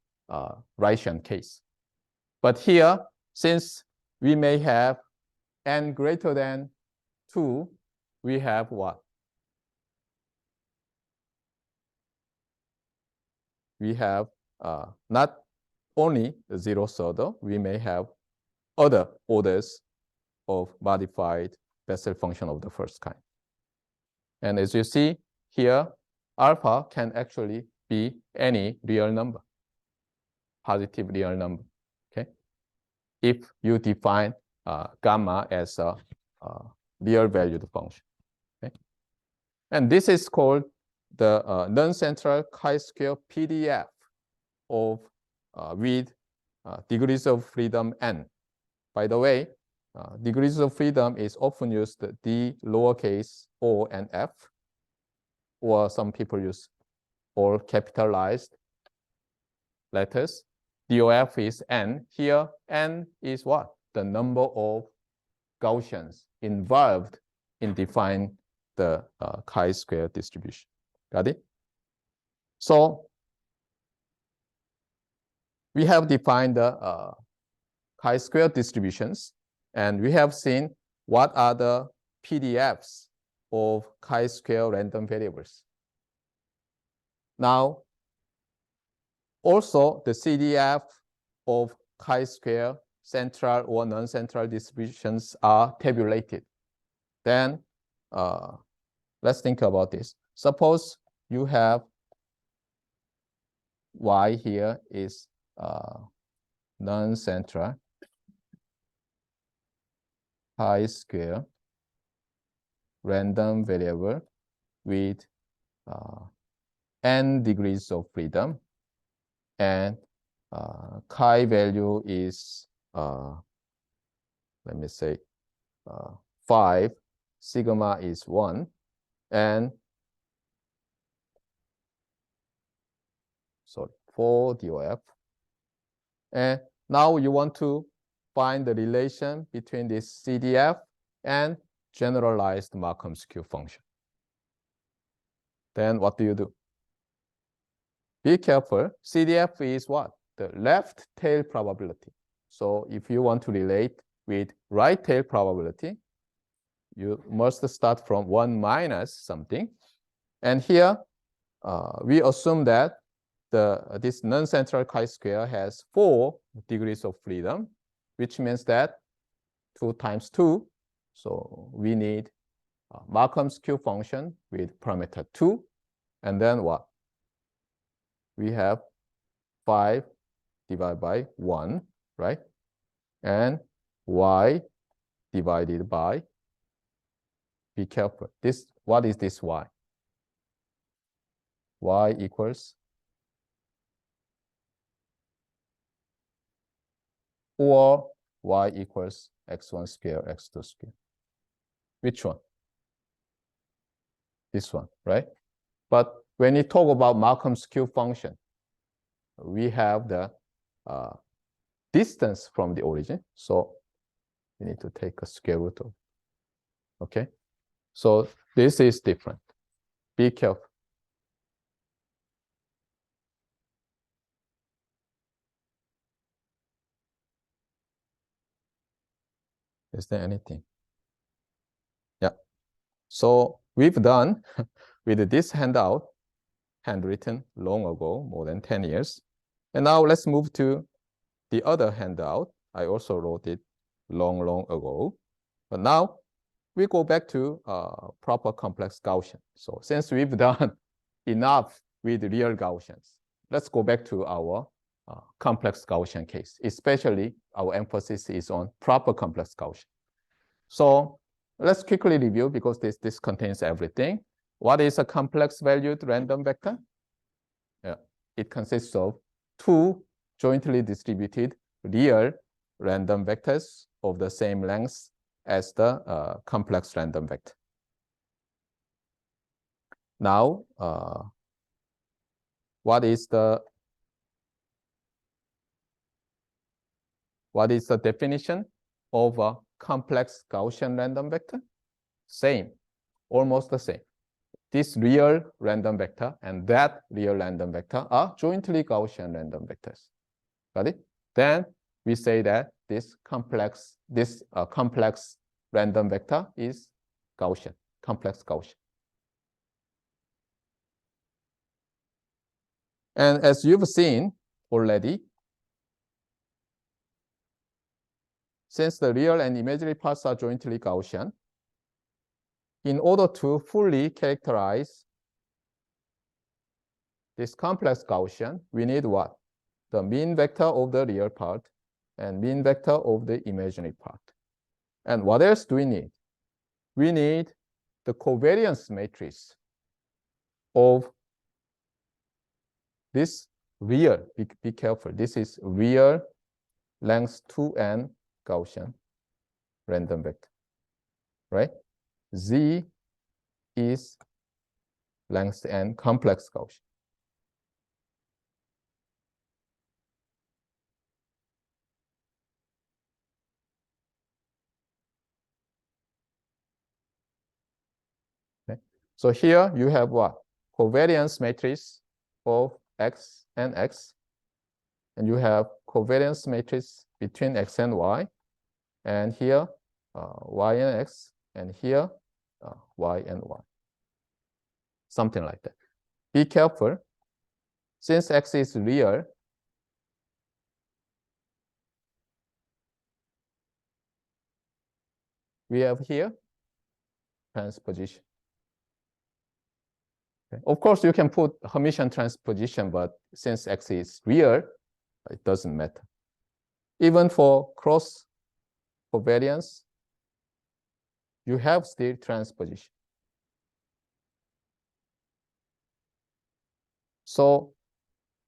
[SPEAKER 1] Riccian case. But here, since we may have n greater than 2, we have what? We have not only the zeroth order, we may have other orders of modified Bessel function of the first kind. And as you see here, alpha can actually be any real number, positive real number, okay? If you define gamma as a real valued function. Okay? And this is called the non-central chi-square PDF of with degrees of freedom n. By the way, degrees of freedom is often used d lowercase o and f, or some people use all capitalized letters. DOF is n. Here, n is what? The number of Gaussians involved in defining the chi-square distribution. Got it? So we have defined the chi-square distributions, and we have seen what are the PDFs of chi-square random variables. Now, also the CDF of chi-square central or non-central distributions are tabulated. Then let's think about this. Suppose you have y here is non-central chi-square random variable with n degrees of freedom, and chi value is let me say 5, sigma is 1, and 4 DOF. And now you want to find the relation between this CDF and generalized Markham's Q function. Then what do you do? Be careful. CDF is what? The left tail probability. So if you want to relate with right tail probability, you must start from 1 minus something. And here, we assume that this non-central chi-square has 4 degrees of freedom, which means that 2 times 2. So we need Markham's Q function with parameter 2. And then what? We have 5 divided by 1, right? And y divided by, be careful. What is this y? Y equals, or y equals x1 square, x2 square. Which one? This one, right? But when you talk about Markham's Q function, we have the distance from the origin. So we need to take a square root of, okay? So this is different. Be careful. Is there anything? Yeah. So we've done with this handout, handwritten long ago, more than 10 years. And now let's move to the other handout. I also wrote it long ago. But now we go back to proper complex Gaussian. So since we've done enough with real Gaussians, let's go back to our complex Gaussian case. Especially our emphasis is on proper complex Gaussian. So let's quickly review, because this contains everything. What is a complex valued random vector? Yeah, it consists of 2 jointly distributed real random vectors of the same length as the complex random vector. Now, what is the definition of a complex Gaussian random vector? Same, almost the same. This real random vector and that real random vector are jointly Gaussian random vectors. Got it? Then we say that this complex random vector is Gaussian, complex Gaussian. And as you've seen already, since the real and imaginary parts are jointly Gaussian, in order to fully characterize this complex Gaussian, we need what? The mean vector of the real part and mean vector of the imaginary part. And what else do we need? We need the covariance matrix of this real, be careful, this is real length 2n Gaussian random vector, right? Z is length n complex Gaussian. Okay. So here you have what? Covariance matrix of x and x. And you have covariance matrix between x and y. And here, y and x. And here, y and y. Something like that. Be careful. Since x is real, we have here transposition. Okay. Of course, you can put Hermitian transposition, but since x is real, it doesn't matter. Even for cross covariance, you have still transposition. So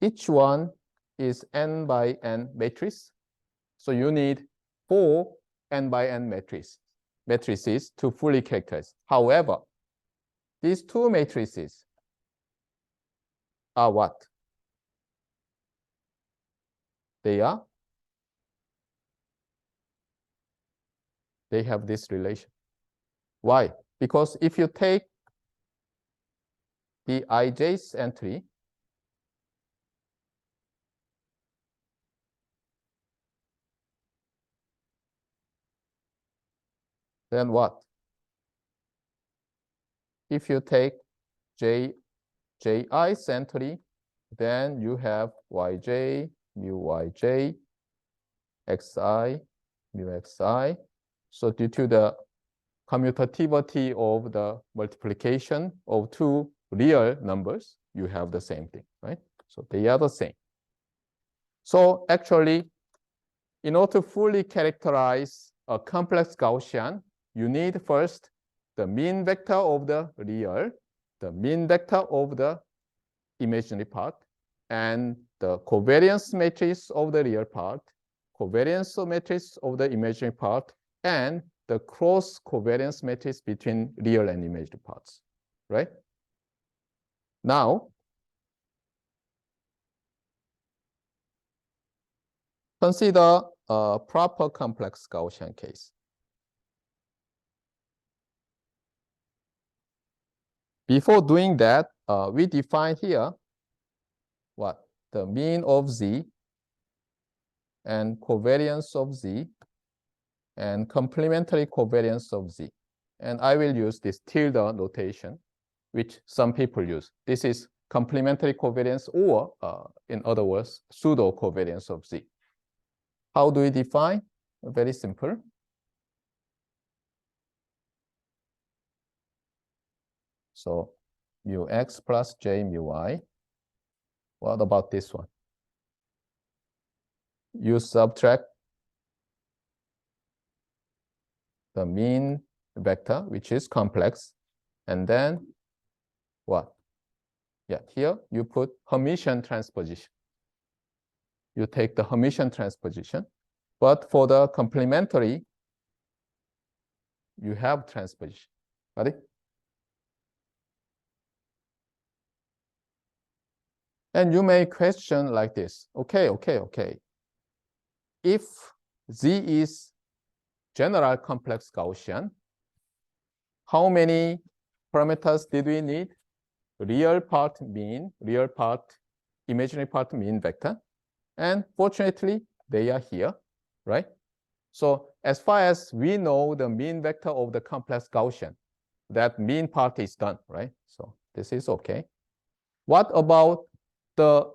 [SPEAKER 1] each one is n by n matrix. So you need 4 n by n matrices to fully characterize. However, these two matrices are what? They have this relation. Why? Because if you take the ij's entry, then what? If you take ji's entry, then you have yj, mu yj, xi, mu xi. So due to the commutativity of the multiplication of two real numbers, you have the same thing, right? So they are the same. So actually, in order to fully characterize a complex Gaussian, you need first the mean vector of the real, the mean vector of the imaginary part, and the covariance matrix of the real part, covariance matrix of the imaginary part, and the cross covariance matrix between real and imaginary parts, right? Now, consider a proper complex Gaussian case. Before doing that, we define here what? The mean of Z and covariance of Z and complementary covariance of Z. And I will use this tilde notation, which some people use. This is complementary covariance, or in other words, pseudo covariance of Z. How do we define? Very simple. So mu x plus j mu y. What about this one? You subtract the mean vector, which is complex, and then what? Yeah, here you put Hermitian transposition. You take the Hermitian transposition, but for the complementary, you have transposition. Got it? And you may question like this. Okay. If Z is general complex Gaussian, how many parameters did we need? Real part mean, real part, imaginary part mean vector. And fortunately, they are here, right? So as far as we know the mean vector of the complex Gaussian, that mean part is done, right? So this is okay. What about the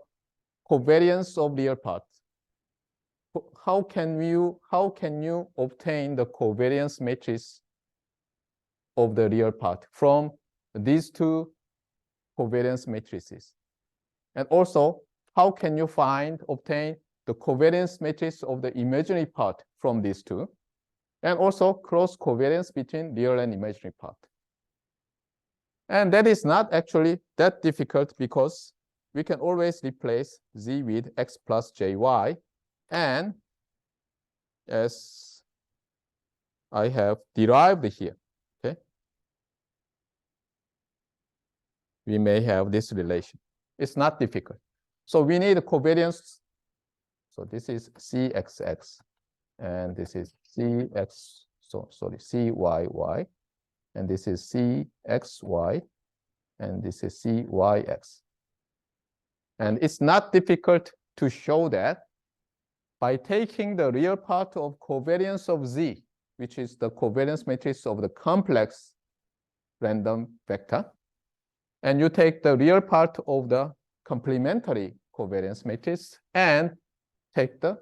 [SPEAKER 1] covariance of real parts? How can you obtain the covariance matrix of the real part from these two covariance matrices? And also, how can you obtain the covariance matrix of the imaginary part from these two? and also cross covariance between real and imaginary part. And that is not actually that difficult because we can always replace z with x plus jy, and as I have derived here, okay, we may have this relation. It's not difficult. So we need covariance. So this is cxx, and this is cx, so sorry, cyy, and this is cxy, and this is cyx. And it's not difficult to show that by taking the real part of covariance of z, which is the covariance matrix of the complex random vector, and you take the real part of the complementary covariance matrix and take the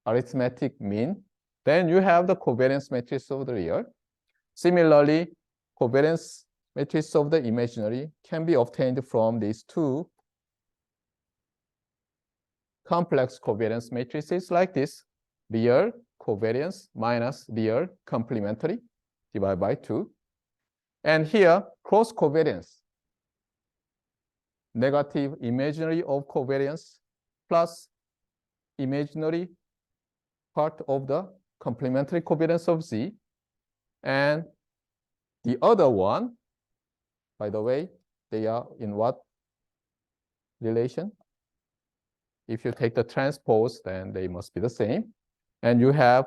[SPEAKER 1] arithmetic mean, then you have the covariance matrix of the real. Similarly, covariance matrix of the imaginary can be obtained from these two complex covariance matrices like this: real covariance minus real complementary divided by 2. And here, cross covariance, negative imaginary of covariance plus imaginary part of the complementary covariance of z. And the other one, by the way, they are in what relation? If you take the transpose, then they must be the same. And you have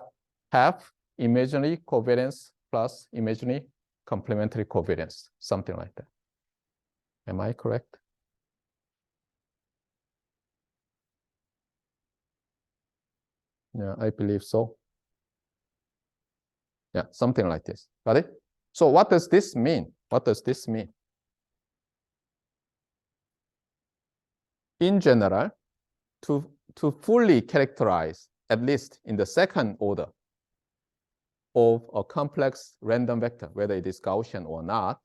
[SPEAKER 1] half imaginary covariance plus imaginary complementary covariance, something like that. Am I correct? Yeah, I believe so. Yeah, something like this. Got it? So what does this mean? What does this mean? In general, to fully characterize, at least in the second order, of a complex random vector, whether it is Gaussian or not,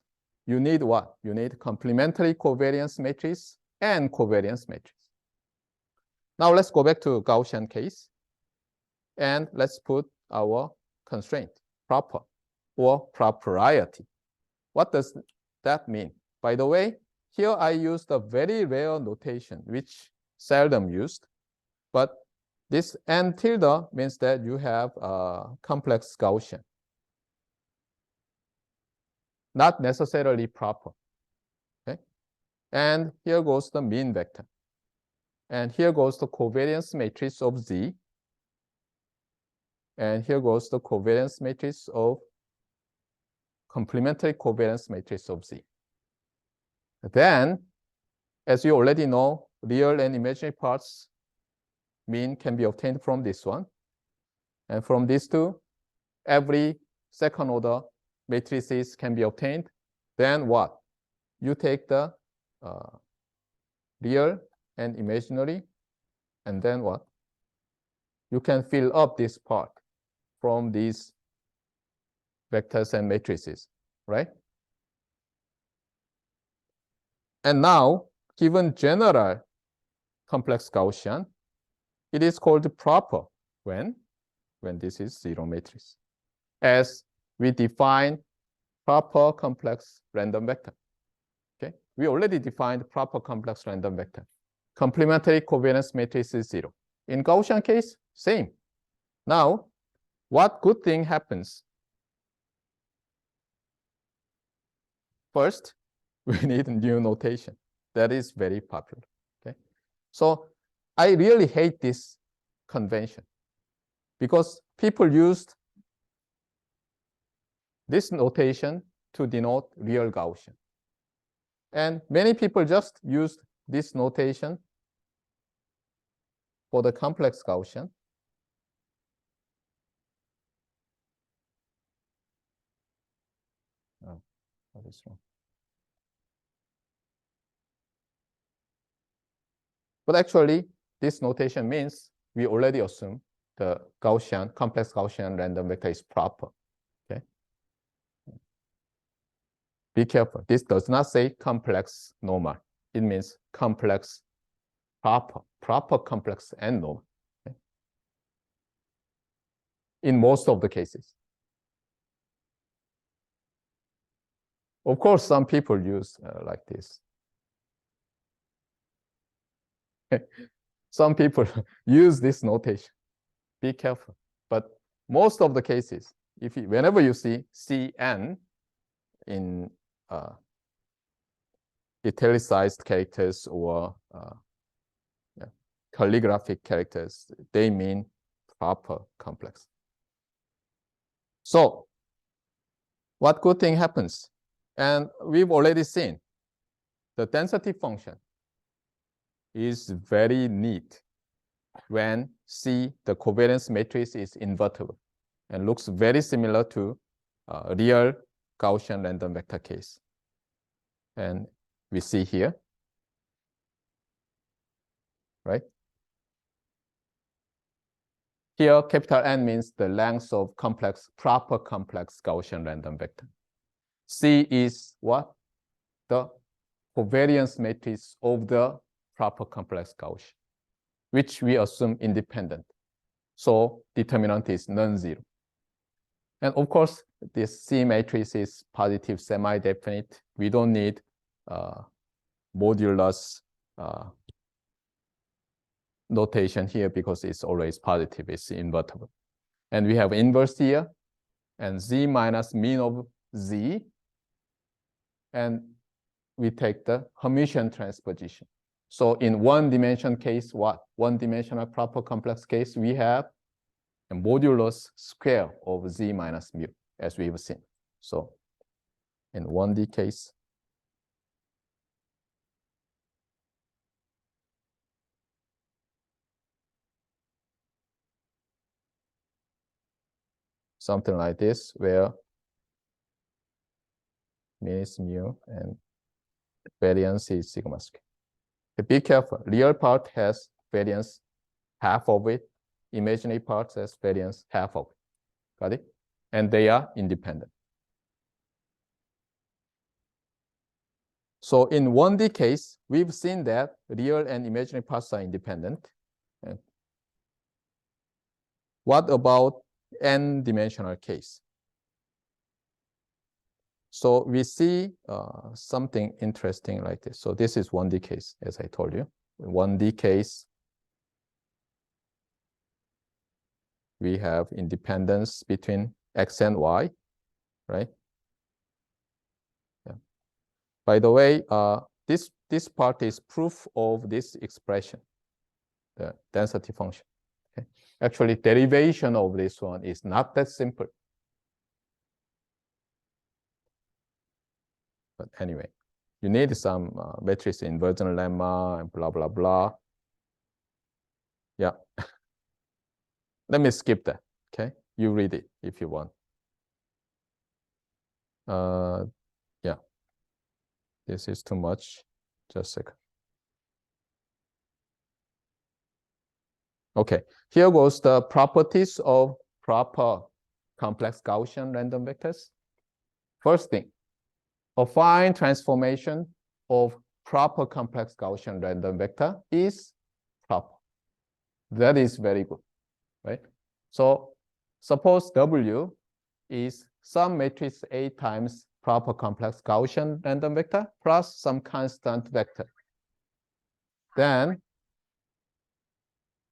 [SPEAKER 1] you need what? You need complementary covariance matrix and covariance matrix. Now let's go back to Gaussian case, and let's put our constraint, proper or propriety. What does that mean? By the way, here I used a very rare notation, which seldom used, but this n tilde means that you have a complex Gaussian, not necessarily proper. Okay, and here goes the mean vector, and here goes the covariance matrix of z, and here goes the covariance matrix of complementary covariance matrix of z. Then, as you already know, real and imaginary parts mean can be obtained from this one. And from these two, every second order matrices can be obtained. Then what? You take the real and imaginary, and then what? You can fill up this part from these vectors and matrices, right? And now, given general complex Gaussian, it is called proper when this is zero matrix, as we define proper complex random vector. Okay, we already defined proper complex random vector. Complementary covariance matrix is 0. In Gaussian case, same. Now, what good thing happens? First, we need a new notation. That is very popular. Okay, so I really hate this convention because people used this notation to denote real Gaussian. And many people just used this notation for the complex Gaussian. Oh, what is wrong? But actually, this notation means we already assume the Gaussian, complex Gaussian random vector is proper. Okay. Be careful. This does not say complex normal. It means complex proper, proper complex and normal. Okay. in most of the cases. Of course, some people use like this. Some people use this notation. Be careful. But most of the cases, whenever you see Cn in italicized characters or calligraphic characters, they mean proper complex. So what good thing happens? And we've already seen the density function is very neat when C, the covariance matrix, is invertible and looks very similar to real Gaussian random vector case. And we see here, right? Here, capital N means the length of proper complex Gaussian random vector. C is what? The covariance matrix of the proper complex Gaussian, which we assume independent. So determinant is non-zero. And of course, this C matrix is positive semi-definite. We don't need modulus notation here because it's always positive, it's invertible. And we have inverse here, and Z minus mean of Z. And we take the Hermitian transposition. So in one-dimension case, what? One-dimensional proper complex case, we have a modulus square of Z minus mu, as we've seen. So in 1D case, something like this, where mean is mu and variance is sigma square. Be careful, real part has variance half of it, imaginary part has variance half of it. Got it? And they are independent. So in 1D case, we've seen that real and imaginary parts are independent. And what about n-dimensional case? So we see something interesting like this. So this is 1D case, as I told you. In 1D case, we have independence between x and y, right? Yeah. By the way, this part is proof of this expression, the density function. Okay? Actually, derivation of this one is not that simple. But anyway, you need some matrix inversion lemma and blah, blah, blah. Yeah. Let me skip that, okay? You read it if you want. Yeah. This is too much. Just a second. Okay, here goes the properties of proper complex Gaussian random vectors. First thing, affine transformation of proper complex Gaussian random vector is proper. That is very good, right? So suppose W is some matrix A times proper complex Gaussian random vector plus some constant vector. Then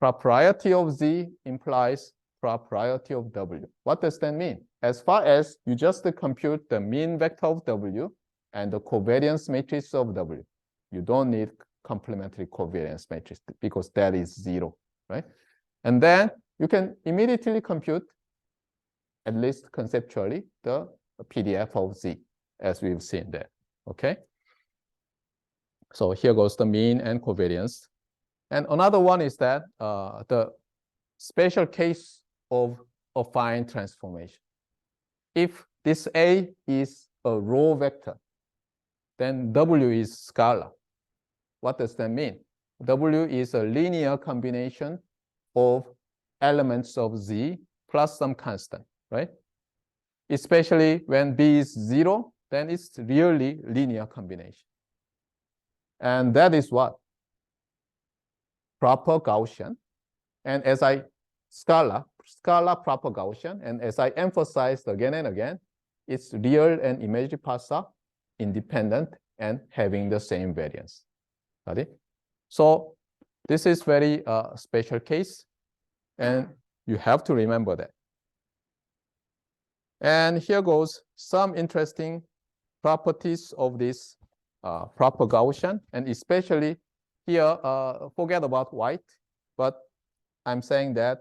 [SPEAKER 1] propriety of Z implies propriety of W. What does that mean? As far as you just compute the mean vector of W and the covariance matrix of W, you don't need complementary covariance matrix because that is zero, right? And then you can immediately compute, at least conceptually, the PDF of Z, as we've seen there, okay? So here goes the mean and covariance. And another one is that the special case of affine transformation. If this A is a row vector, then W is scalar. What does that mean? W is a linear combination of elements of Z plus some constant, right? Especially when B is 0, then it's really linear combination. And that is what? Proper Gaussian. And as scalar, scalar proper Gaussian. And as I emphasized again and again, its real and imaginary parts are independent and having the same variance. Got it? So this is very special case, and you have to remember that. And here goes some interesting properties of this proper Gaussian, and especially here, forget about white, but I'm saying that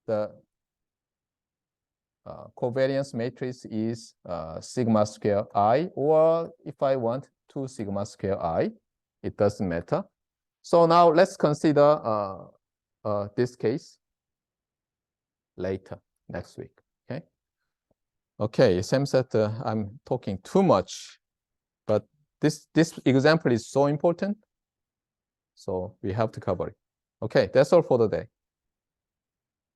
[SPEAKER 1] the covariance matrix is sigma square I, or if I want 2 sigma square I, it doesn't matter. So now let's consider this case later, next week, okay? Okay, Sam said I'm talking too much, but this example is so important, so we have to cover it. Okay, that's all for the day.